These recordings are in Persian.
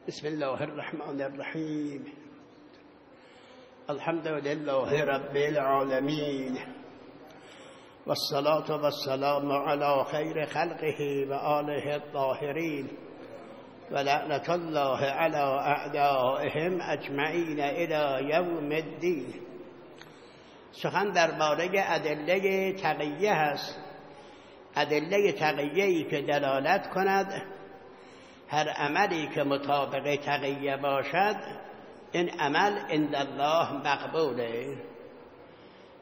بسم الله الرحمن الرحیم. الحمد لله رب العالمین والصلاة والسلام على خیر خلقه و آله الطاهرین و لعنة الله على اعدائهم اجمعین الی یوم الدین. سخن درباره ادله تقیه هست. ادله تقیه‌ای که دلالت کند هر عملی که مطابق تقیه باشد این عمل عند الله مقبوله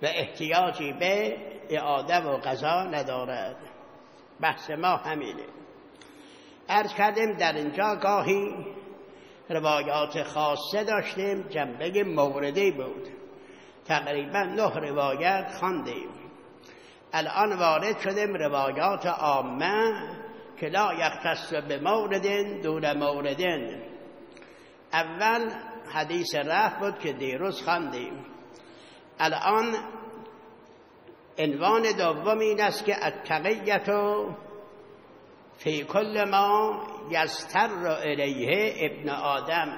و احتیاجی به اعاده و قضا ندارد. بحث ما همینه. عرض کردیم در اینجا گاهی روایات خاصه داشتیم، جنبه موردی بود، تقریبا 9 روایت خواندیم. الان وارد شدیم روایات عامه که لا یختص بمورد دون مورد. اول حدیث رفع بود که دیروز خواندیم. الان عنوان دوم این است که التقیة فی کل ما یضطر الیه ابن آدم.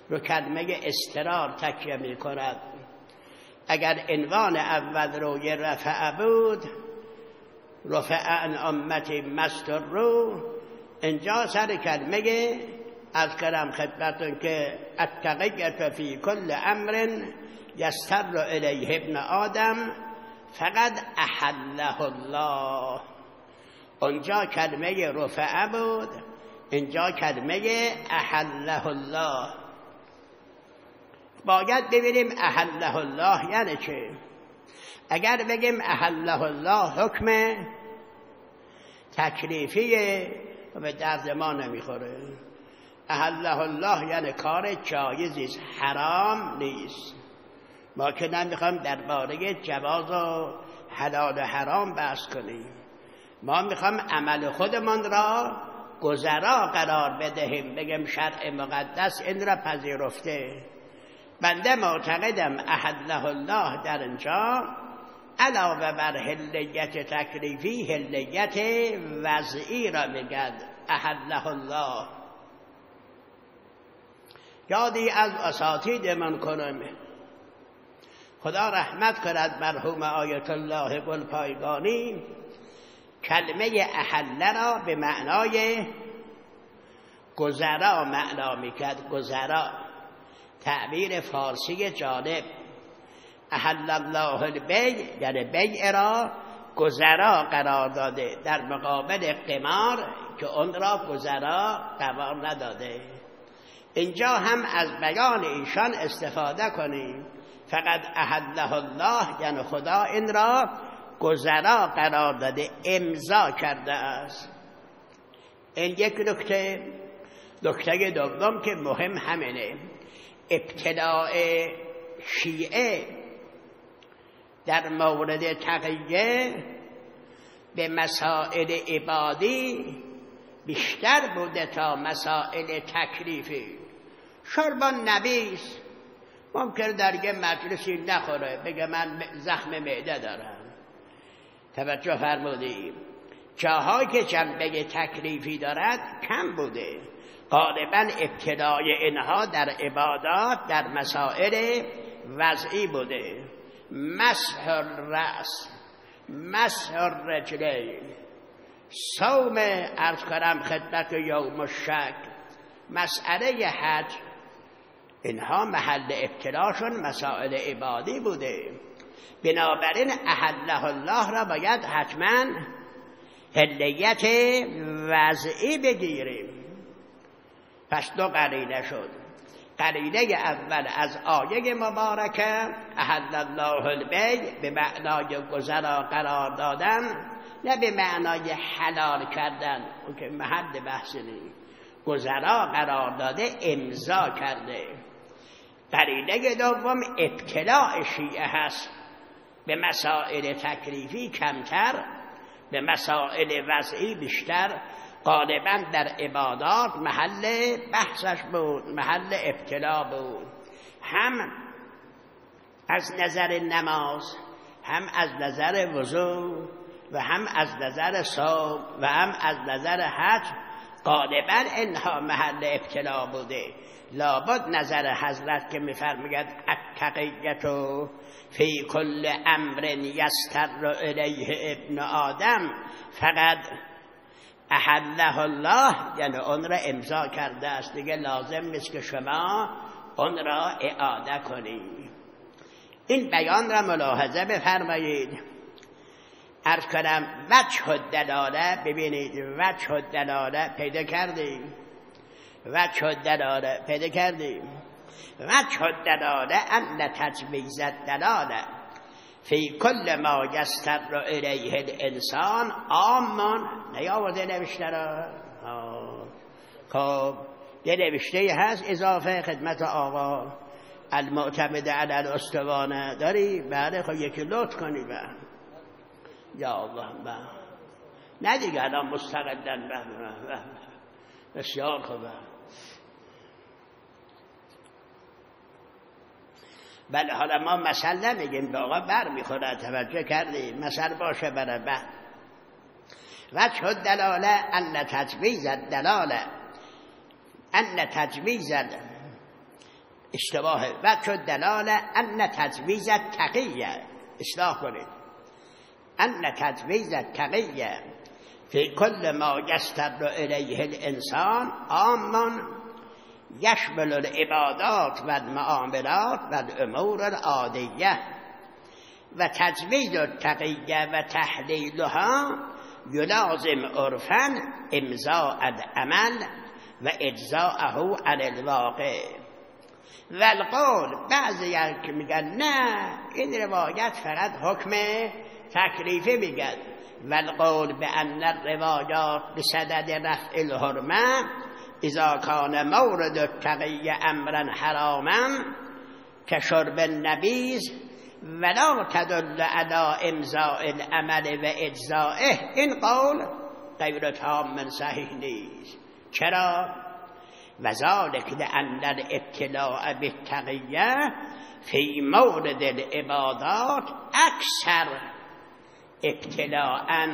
رو کلمه اضطرار تکیه می کند. اگر عنوان اول روی رفع بود، رفع عن امتی مستر، اینجا سر کلمه از کلام خدمتون که التقیة فی کل امر یضطر الیه ابن آدم فقد احله الله. اونجا کلمه رفع بود، اینجا کلمه احله الله. باید ببینیم احله الله یعنی چه. اگر بگیم احله الله حکم تکلیفیه و به درد ما نمیخوره. احله الله یعنی کار جایزیست، حرام نیست. ما که نمیخوام درباره جواز و حلال و حرام بحث کنیم. ما میخوام عمل خودمان را گذرا قرار بدهیم، بگیم شرع مقدس این را پذیرفته. بنده معتقدم احله الله در اینجا علاوه بر حلیت تکلیفی حلیت وضعی را میگد. احله الله. یادی از اساتید من کنم، خدا رحمت کند مرحوم آیت الله گلپایگانی، کلمه احله را به معنای گذرا معنا میکرد. گذرا تعبیر فارسی جالب. احل الله البیع یعنی بیع را گذرا قرار داده در مقابل قمار که اون را گذرا قرار نداده. اینجا هم از بیان ایشان استفاده کنیم. فقط احله الله یعنی خدا این را گذرا قرار داده، امضا کرده است. این یک نکته. نکته دوم که مهم همینه، ابتلاع شیعه در مورد تقیه به مسائل عبادی بیشتر بوده تا مسائل تکلیفی. شربان نبیس ممکن در یه مجلسی نخوره، بگه من زخم معده دارم. توجه فرمودیم. جاهایی که جنبه تکلیفی دارد کم بوده. غالبا ابتلاع اینها در عبادات در مسائل وضعی بوده. مسح الرأس، مسح الرجلین، صوم عرض کنم خدمت یوم الشک، مسئله حج، اینها محل ابتلاعشون مسائل عبادی بوده. بنابراین احله الله را باید حتما حلیت وضعی بگیریم. پس 2 قرینه شد. قرینه اول از آیه مبارکه احل الله البیع به معنای گذرا قرار دادن، نه به معنای حلال کردن، اون که محل بحث نیست. گذرا قرار داده، امضا کرده. قرینه دوم ابتلاع شیعه هست به مسائل تکلیفی کمتر، به مسائل وضعی بیشتر. غالبا در عبادات محل بحثش بود، محل ابتلا بود. هم از نظر نماز، هم از نظر وضو و هم از نظر صوم و هم از نظر حج غالبا اینها محل ابتلا بوده. لابد نظر حضرت که میفرماید التقیة فی کل امر یستر الیه ابن آدم فقط احله الله، یعنی اون را امضا کرده است، دیگه لازم نیست که شما اون را اعاده کنید. این بیان را ملاحظه بفرمایید. عرض کنم وجه الدلاله، ببینید وجه الدلاله پیدا کردیم. وجه الدلاله پیدا کردیم. وجه الدلاله ان تجویز الدلاله فی کل ما یستر الیه الانسان عامان. نیاورده نوشته را؟ خب یه نوشته هست اضافه خدمت آقا المعتمد علی الاسطوانه داری؟ بله خب یکی لطف کنی. یا الله نه دیگه الان مستقلن. بسیار خوبه. بله حالا ما مثل نمیگیم به آقا بر میخوره، توجه کردیم، مثل باشه برای بعد. وجه الدلاله ان تجویز الدلاله ان تجویز اشتباه. وجه الدلاله ان تجویز التقیه، اصلاح کنید، ان تجویز التقیه فی کل ما یستر الیه الانسان عاما یشمل العبادات و المعاملات و الامور العادیه و تجویز التقیه و تحلیلها یلازم عرفا امضاء العمل و اجزاءه عن الواقع. و القول بعضی که میگن نه این روایت فقط حکم تکلیفی میگن. و القول بان الروایات بصدد رفع الحرمه اذا کان مورد التقی امرا حراما كشرب النبیذ ولا تدل على امضاء العمل و اجزائه. این قول غیر تام صحیح نیست. چرا؟ و ذلك لان الابتلاء بالتقیه فی مورد العبادات اکثر ابتلاء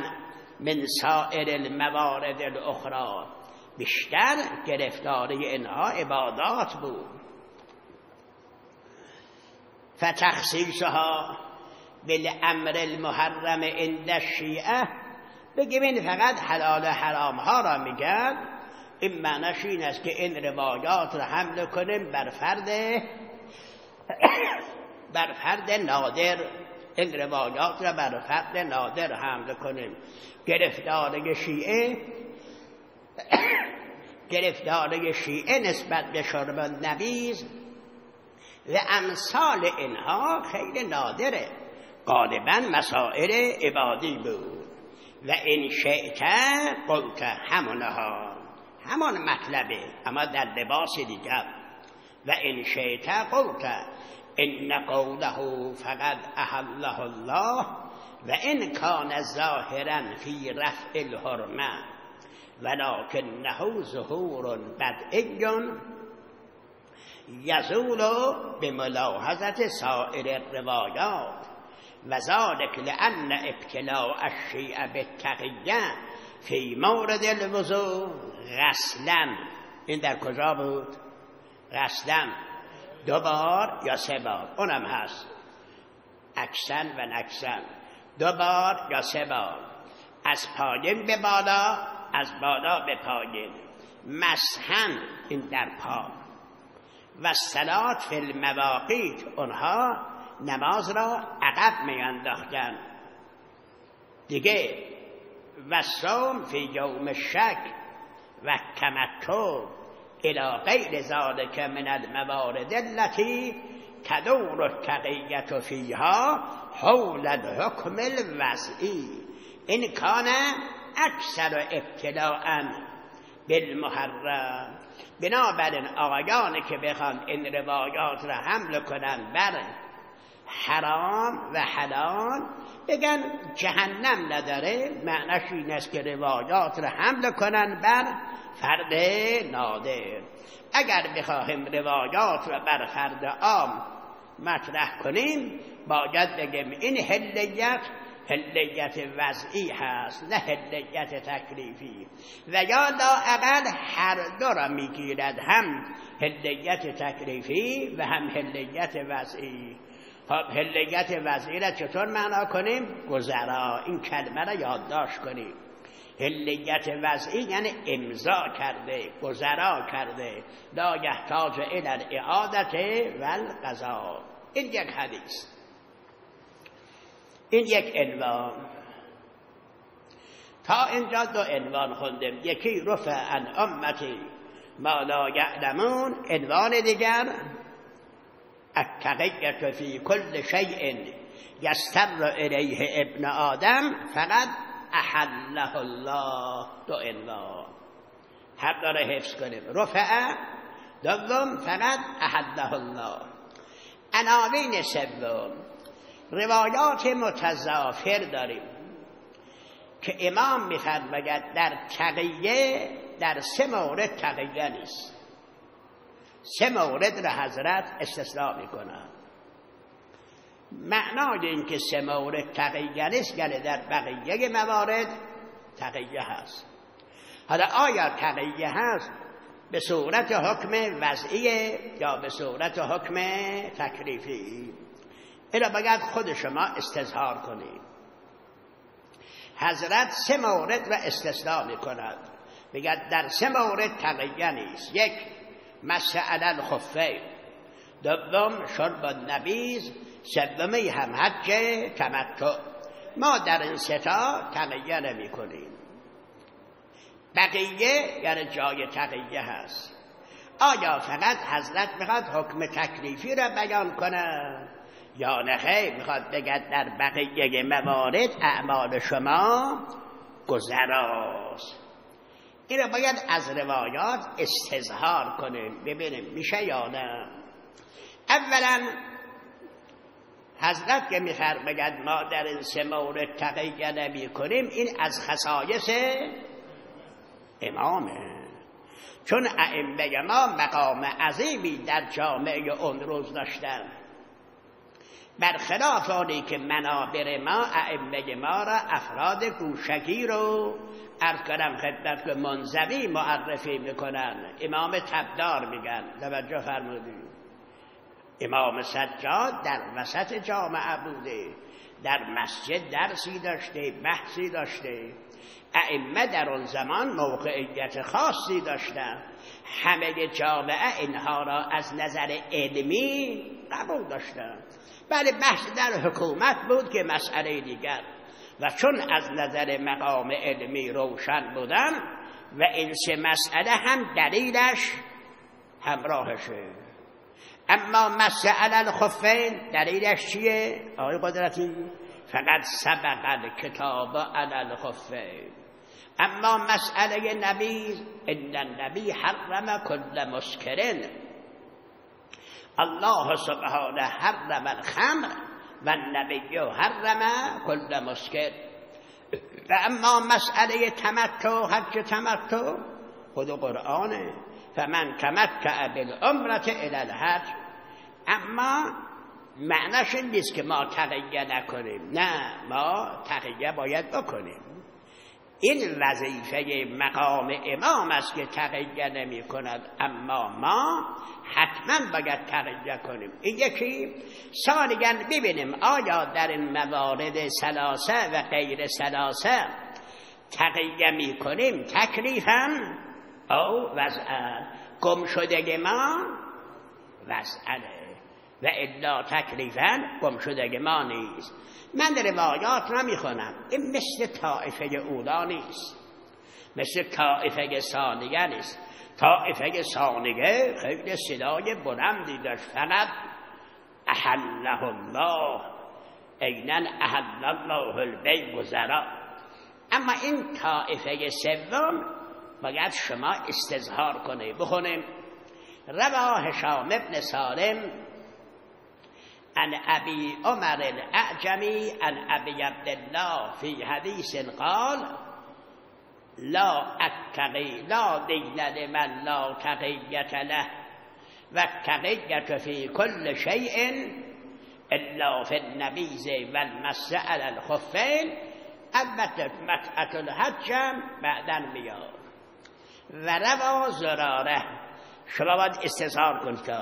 من سائر الموارد الاخرى. بیشتر گرفتاری اینها عبادات بود. فتخصیصها بالامر المحرم عند الشیعه، بگیم این فقط حلال حرام ها را میگن. این معنیش این است که این روایات را حمل کنیم بر فرد نادر. این روایات را بر فرد نادر حمل کنیم. گرفتاری شیعه نسبت به شرب النبیذ و امثال اینها خیلی نادره، غالبا مسائل عبادی بود. و این شئت قلت همونها، همان مطلبه اما در لباس دیگر. و این شئت قلت ان قوله فقد احله الله و ان کان ظاهرا فی رفع الحرمه ولکنه ظهور بدعی یزول بملاحظه سائر الروایات و ذلك لان ابتلاء الشیعه بالتقیه فی مورد الوضوء غسلا. این در کجا بود؟ غسلا 2 بار یا 3 بار، اونم هست اکسن و نکسن. 2 بار یا 3 بار، از پایین به بالا، از بالا به پایین، مسحن این در پا. و صلات فی المواقیت، اونها نماز را عقب می انداختن دیگه. و صوم فی یوم الشک و تمتع الى غیر ذلك من الموارد التي تدور التقیة فیها حول الحکم الوضعی. این کان اکثر ابتلاء بالمحرم. بنابراین آقایانی که بخوان این روایات را حمل کنن بر حرام و حلال بگن جهنم نداره، معنیش این است که روایات را حمل کنن بر فرد نادر. اگر بخواهیم روایات را بر فرد عام مطرح کنیم باید بگیم این حلیت هلیت وضعی هست نه هلیت تکلیفی، و یا لااقل هر دو را میگیرد، هم هلیت تکلیفی و هم هلیت وضعی. هلیت وضعی را چطور معنا کنیم؟ گذرا، این کلمه را یادداشت کنیم. هلیت وضعی یعنی امضا کرده، گذرا کرده، لا یحتاج الی الاعادة و القضا. این یک حدیث، این یک عنوان. تا اینجا دو عنوان خوندیم، یکی رفع عن امتی ما لا یعلمون، عنوان دیگر التقیة فی کل شیء یستر الیه ابن آدم فقد احله الله. دو عنوان حق داره حفظ کنیم، رفع، دوم فقد احله الله. عناوین سوم، روایات متضافر داریم که امام می‌فرماید در تقیه در 3 مورد تقیه نیست. 3 مورد را حضرت استثناء میکنند. معنای این که 3 مورد تقیه نیست یعنی در بقیه موارد تقیه هست. حالا آیا تقیه هست به صورت حکم وضعی یا به صورت حکم تکلیفی؟ اینو باید خود شما استظهار کنید. حضرت 3 مورد را استثناء میکند، میگه در 3 مورد تقیه نیست. یک، مسح علی الخفین، دوم شرب النبیذ، سومی هم حج تمتع. ما در این 3 تا تقیه نمی کنیم. بقیه یعنی جای تقیه هست. آیا فقط حضرت میخواد حکم تکلیفی را بیان کنه یا نه خیر میخواد بگه در بقیه موارد اعمال شما گذراست؟ این را باید از روایات استظهار کنیم ببینیم میشه یا نه. اولا حضرت که میفرماید ما در این 3 مورد تقیه نمی کنیم، این از خصایص امامه، چون ائمه ما مقام عظیمی در جامعه اون روز داشتن، برخلاف آنی که منابر ما ائمه ما را افراد گوشگیر رو عرض کنم خدمت که منزوی معرفی میکنن. امام تبدار میگن، توجه فرمودید، امام سجاد در وسط جامعه بوده، در مسجد درسی داشته، بحثی داشته. ائمه در اون زمان موقعیت خاصی داشتن، همه جامعه اینها را از نظر علمی قبول داشتن. بله بحث در حکومت بود که مسئله دیگر، و چون از نظر مقام علمی روشن بودن و این 3 مسئله هم دلیلش همراهشه. اما مسح علی الخفین دلیلش چیه آقای قدرتی؟ فقط سبق الکتاب علی الخفین. اما مسئله نبیذ، ان النبی حرم کل مسکرن، الله سبحانه حرم الخمر و النبی حرم کل مسکر. و اما مسئله تمتع، حج تمتع، خود قرآنه، فمن تمتع بالعمرة الی الحج. اما معنیش این نیست که ما تقیه نکنیم، نه، ما تقیه باید بکنیم. این وظیفه مقام امام است که تقیه نمی کند، اما ما حتما باید تقیه کنیم. این یکی. ثانیاً ببینیم آیا در این موارد 3 و غیر 3 تقیه می کنیم تکلیفاً او وضعاً. گم شدگی ما وضعاً و الا تکلیفاً گم شدگی ما نیست. من روایات نمی خونم، این مثل طائفه اولا نیست، مثل طائفه ثانیه نیست. طائفه ثانیه خیلی صدای بلندی داشت، فقط احله الله، اینن احل الله البیع گذرا. اما این طائفه سوم باید شما استظهار کنه. بخونیم رواه هشام ابن سالم عن ابي عمر الاعجمي عن ابي عبد الله في حديث قال لا اتقي لا دين لمن لا تقية له والتقية في كل شيء الا فی النبیذ و المس علی الخفین. البته متعة الحج هم بعداً میاد. و روا زراره، شما باید استظهار کن که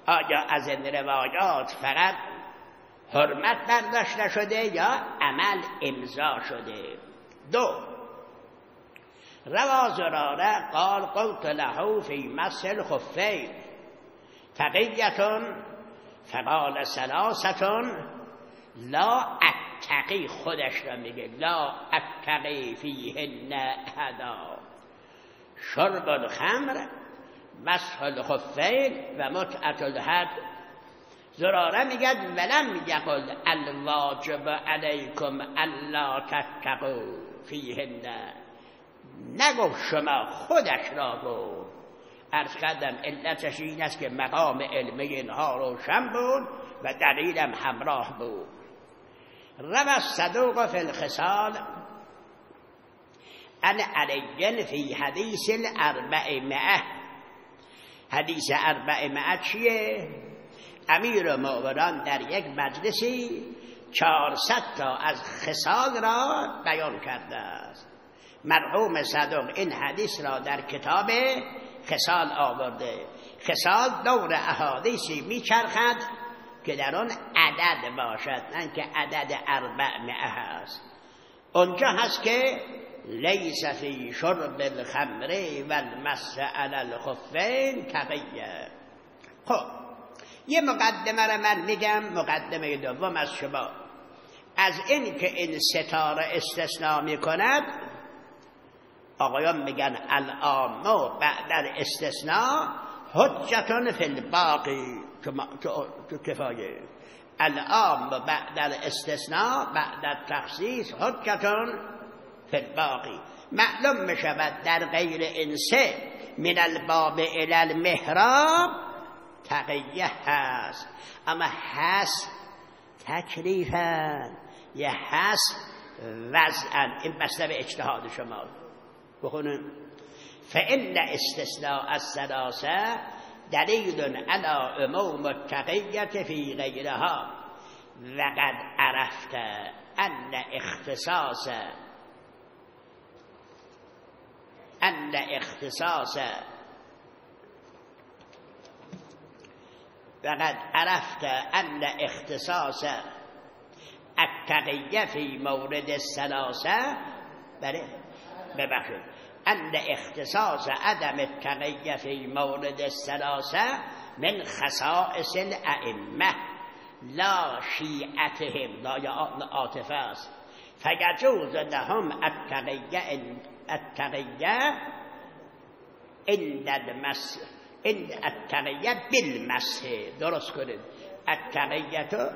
آیا از این روایات فقط حرمت برداشته شده یا عمل امضا شده. 2 روا زراره قال قلت له فی مس الخفین تقیة فقال ثلاثة لا اتقی، خودش را میگه لا اتقی فیهن احدا، شرب الخمر، مسح الخفین و متعة الحج. زراره میگه ولم یقل الواجب علیکم الا تتقوا فیهن، نگفت شما، خودش را گفت. عرض کردم علتش این است که مقام علمی اینها روشن بود و دلیلم همراه بود. روى الصدوق فی الخصال عن علی فی حدیث 400. حدیث 400 چیه؟ امیر مومنان در یک مجلسی 400 تا از خصال را بیان کرده است. مرحوم صدوق این حدیث را در کتاب خصال آورده. خصال دور احادیثی میچرخد که در آن عدد باشد، نه که عدد 400 هست. اونجا هست که لیس فی شرب الخمر و المس علی الخفین تقیه. خب یه مقدمه را من میگم، مقدمه دوم از شما. از این که این ستاره استثناء میکند، آقایان میگن العام بعد الاستثناء حجتون فی الباقی، تو کفایه. العام بعد الاستثناء بعد التخصیص حجتون فی الباقی. معلوم میشود در غیر این سه من الباب الی المحراب تقیه هست، اما هست تکلیفاً یا هست وضعاً. این بسته به اجتهاد شما بخونیم. فإن استثناء الثلاثه دلیل علی عموم التقیة فی غیرها وقد عرفت ان اختصاص وقد عرفت ان اختصاص التقیة فی مورد الثلاثه ان اختصاص عدم التقیة فی مورد الثلاثه من خصائص الائمه لا شیعتهم، لا عاطفه است. فیجوز لهم التقیة عند المس، عند التقیة بالمسح. درست کنید. التقیة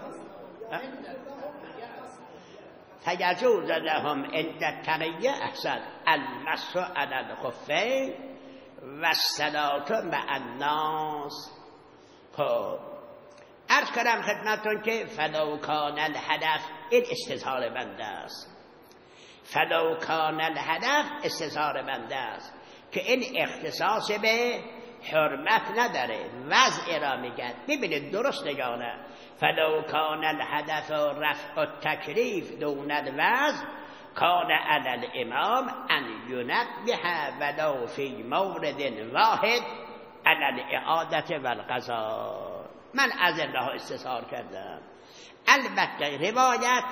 فیجوز لهم عند التقیة احسن المسح علی الخفین و الصلاة مع الناس. خب عرض کردم خدمتون که فلو کان الهدف، این استظهار بنده است. فلو کان الهدف استظهار بنده است که این اختصاص به حرمت نداره، وضع را میگن. ببینید درست نگانه. فلو کان الهدف رفع التکلیف دون الوضع کان علی الامام ان ینبه ولو فی مورد واحد علی الاعاده و القضاء. من از الله استظهار کردم. البته روایت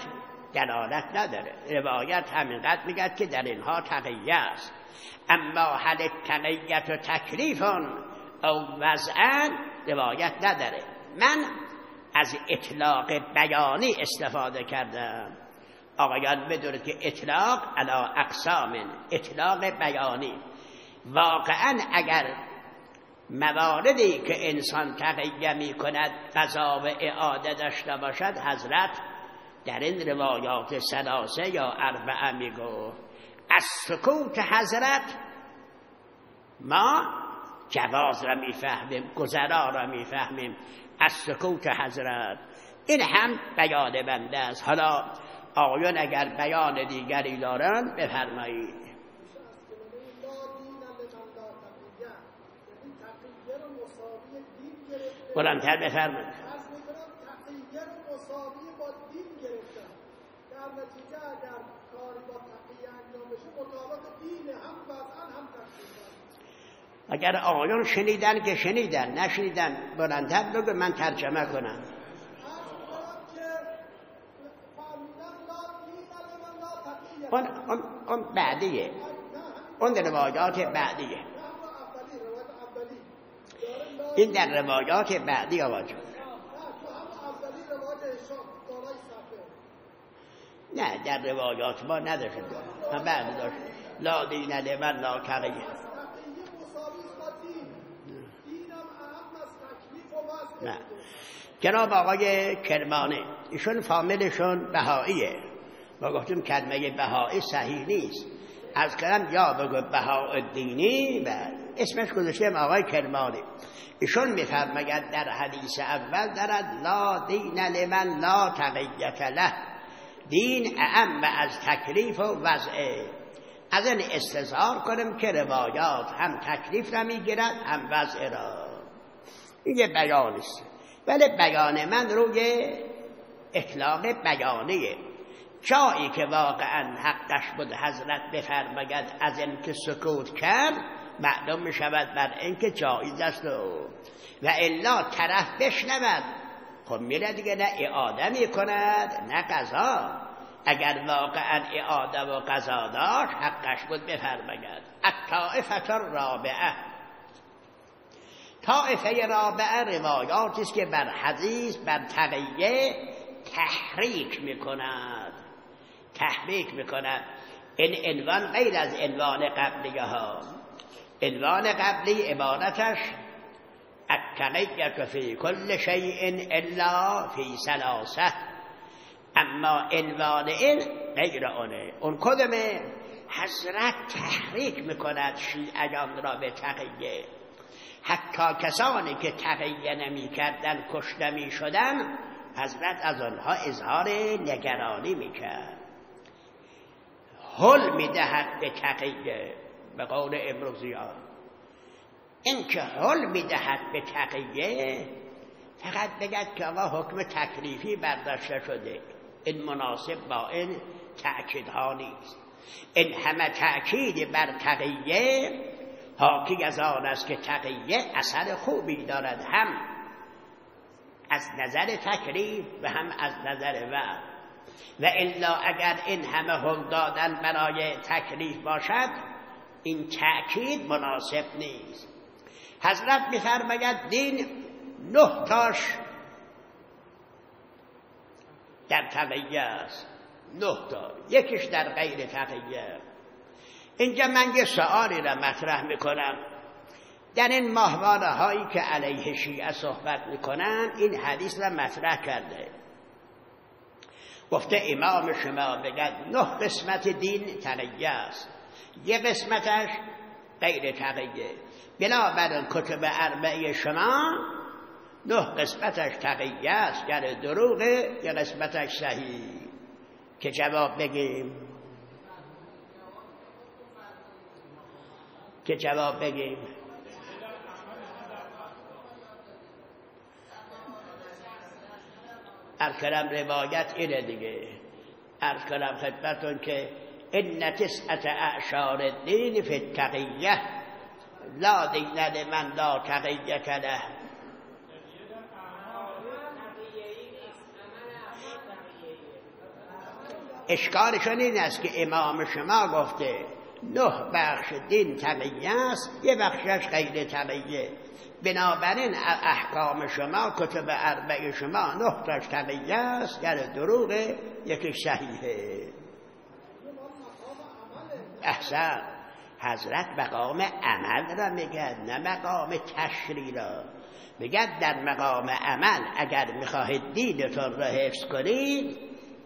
دلالت نداره. روایت همینقدر میگه که در اینها تقیه است، اما هل التقیة تکلیف او وضعا روایت نداره. من از اطلاق بیانی استفاده کردم. آقایان بدونید که اطلاق علی اقسام، اطلاق بیانی. واقعا اگر مواردی که انسان تقیه می کند قضا و اعاده داشته باشد، حضرت در این روایات ثلاثه یا 4 میگو از سکوت حضرت ما جواز را میفهمیم، گذرا را میفهمیم. از سکوت حضرت این هم بیان بنده است. حالا آقایان اگر بیان دیگری دارن بفرمایید. بلندتر بفرمایید. اگر آقایان شنیدن که شنیدن، نشنیدن بلندتر بگو من ترجمه کنم. اون بعدیه، اون روایات بعدیه، این در روایات بعدی آقا جون. نه در روایات ما نداشت، من بعد داشت لا دین لمن لا تقیه. نه جناب آقای کرمانی ایشون فامیلشون بهاییه، ما گفتیم کلمه بهایی صحیح نیست، از کلم یا بگو بهاءالدینی و اسمش گذاشتیم آقای کرمانی. ایشون میفرماید در حدیث اول دارد لا دین لمن لا تقیة له، دین اعم از تکلیف و وضعه. از این استظهار کنیم که روایات هم تکلیف را میگیرد هم وضع را. این یه بیان است، ولی بیان من روی اطلاق بیانیه. جایی که واقعا حقش بود حضرت بفرماید از این که سکوت کرد معلوم می شود بر این که جایز است و الا طرف بشنود خب میره دیگه، نه اعاده می کند نه قضا. اگر واقعا اعاده و قضا داشت حقش بود بفرماید. الطائفة الرابعه، طائفه رابعه روایاتی است که بر حدیث بر تقیه تحریک میکند، تحریک میکند. این عنوان غیر از عنوان قبلیه ها. عنوان قبلی عبارتش التقیة فی کل شیء الا فی ثلاثه، اما عنوان این غیر آنه. اون کدومه؟ حضرت تحریک میکند شیعیان را به تقیه. حتی کسانی که تقیه نمی کردن کشته می شدن حضرت از آنها اظهار نگرانی می کرد. حل می دهد به تقیه، به قول امروزیان. این که حل می دهد به تقیه فقط بگد که آقا حکم تکلیفی برداشته شده، این مناسب با این تأکیدها نیست. این همه تأکید بر تقیه حاکی از آن است که تقیه اثر خوبی دارد، هم از نظر تکلیف و هم از نظر وعد. و الا اگر این همه حکم دادن برای تکلیف باشد این تأکید مناسب نیست. حضرت می‌فرماید دین 9 تاش در تقیه است، 9 تا، یکیش در غیر تقیه. اینجا من یه سؤالی را مطرح میکنم. در این ماهواره هایی که علیه شیعه صحبت میکنن این حدیث را مطرح کرده، گفته امام شما بگد 9 قسمت دین تقیه است، یه قسمتش غیر تقیه. بنابراین کتب اربعه شما 9 قسمتش تقیه است، یعنی دروغه، یه قسمتش صحیح. که جواب بگیم؟ ارکلم روایت اینه دیگه. ارکلم خدمتون که ان 9 اعشار الدین فی التقیه لا دین لمن لا تقیة له. اشکالشون این است که امام شما گفته 9 بخش دین تقیه است، یه بخشش غیر تقیه. بنابراین احکام شما، کتب اربعه شما 9 تاش تقیه است، یعنی دروغه، یکی صحیحه. احسن. حضرت مقام عمل را میگه، نه مقام تشریع را. میگه در مقام عمل اگر میخواهید دینتون را حفظ کنید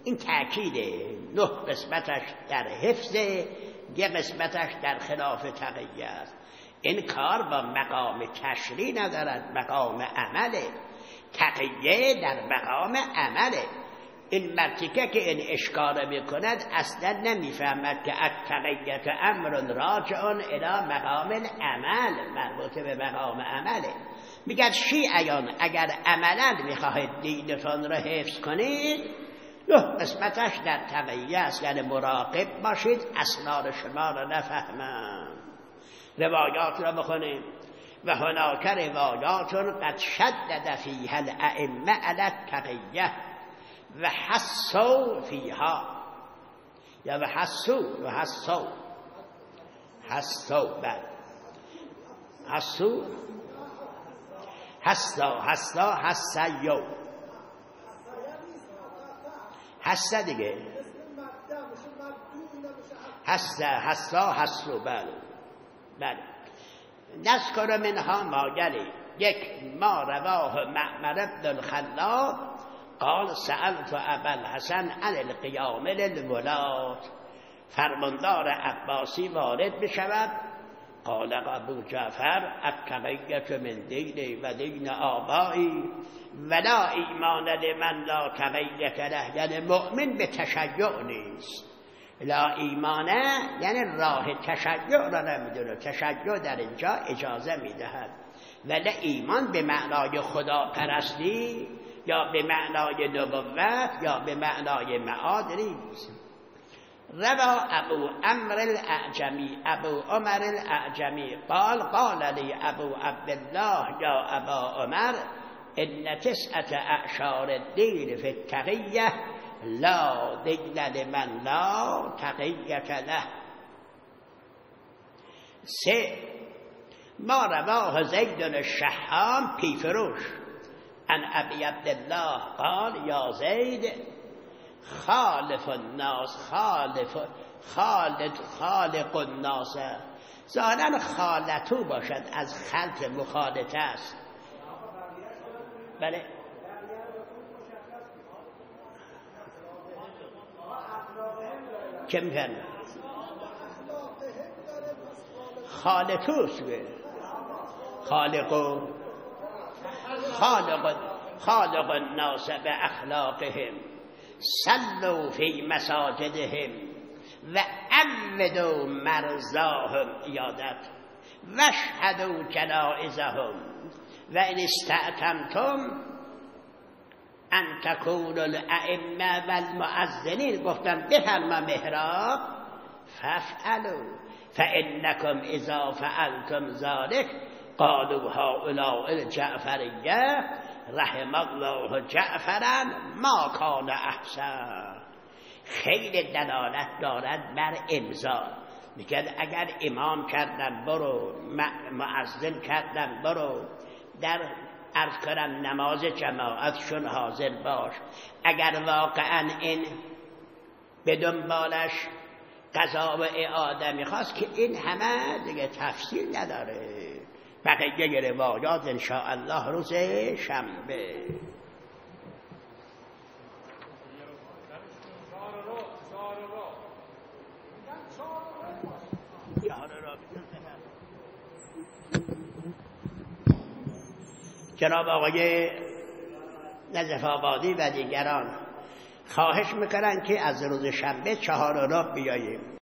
این تأکیده. 9 قسمتش در حفظه، یه قسمتش در خلاف تقیه است. این کار با مقام تشریع ندارد، مقام عمله. تقیه در مقام عمله. این مرتیکه که این اشکال میکند اصلا نمیفهمد که التقیة امر راجع الی مقام العمل، مربوط به مقام عمله. میگه شیعیان اگر عملا میخواهید دینتون را حفظ کنید قسمتش در تقیه است، یعنی مراقب باشید اسرار شما را نفهمم. روایات را بخونیم. و هناک روایات قد شدد فیها الائمه علی التقیه و حسوا فیها، یا و حسوا بله حسا دیگه حسا بله. نذکر منها ما یلی. یک، ما رواه معمر بن الخلاب قال سألت ابا الحسن عن القیام للولاة، فرماندار عباسی وارد بشود. قال ابو جعفر التقیة من دین و دین آبایی ولا ایمان لمن لا تقیة له، یعنی مؤمن به تشیع نیست. لا ایمانه یعنی راه تشیع را نمیدونه، تشیع در اینجا اجازه میدهد، ولی ایمان به معنای خدا پرستی یا به معنای نبوت یا به معنای معاد نیست. روا ابو عمر الاعجمی قال لی ابو عبدالله یا ابا عمر ان 9 اعشار الدین فی التقیه لا دین لمن لا تقیة له. 3، ما رواه زید الشحام پیفروش عن ابی عبدالله قال یا زید خالق الناس خالق الناس. ظاهرا خالتو باشد، از خلط مخالطه است. بله که میفرمه خالقوس خالق الناس باخلاقهم صلوا فی مساجدهم و عمدوا مرضاهم عیادت واشهدوا جنائزهم و ان استعتمتم ان تکونوا الائمه و المؤذنین، گفتم بفرما محراب فافعلوا فانکم اذا فعلتم ذلك قالوا هؤلاء الجعفریه رحم الله جعفرا ما کان احسن. خیلی دلالت دارد بر امضا. میگه اگر امام کردن برو، مؤذن کردن برو، در عرض کنم نماز جماعتشون حاضر باش. اگر واقعا این به دنبالش قضا و اعاده میخواست که این همه دیگه تفصیل نداره. بقیه روایات انشاءالله روز شنبه. جناب آقای نجف آبادی و دیگران خواهش میکنن که از روز شنبه 4 بیاییم.